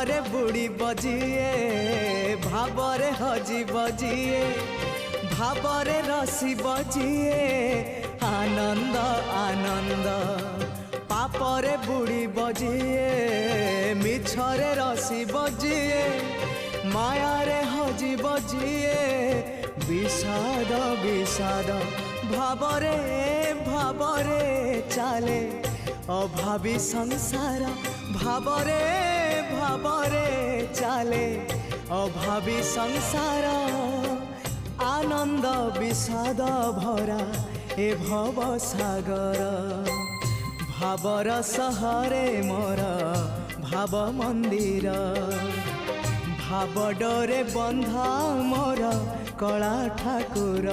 ଭାବରେ ବୁଡ଼ିବ ଯିଏ ଭାବରେ ହଜିବ ଯିଏ ଭାବରେ ରସିବ ଯିଏ ଆନନ୍ଦ ଆନନ୍ଦ ପାପରେ ବୁଡ଼ିବ ଯିଏ ମିଛରେ ରସିବ ଯିଏ ମାୟାରେ ହଜିବ ଯିଏ বিষাদ বিষাদ ভাবরে ভাবরে চালে অভাবী সংসার ভাবরে ভাবরে চালে অভাবী সংসার আনন্দ বিষাদ ভরা এ ভব সাগর ভাবর সহরে মোর ভাব মন্দির ভাব ডোরে বন্ধা মোর কলা ঠাকুর।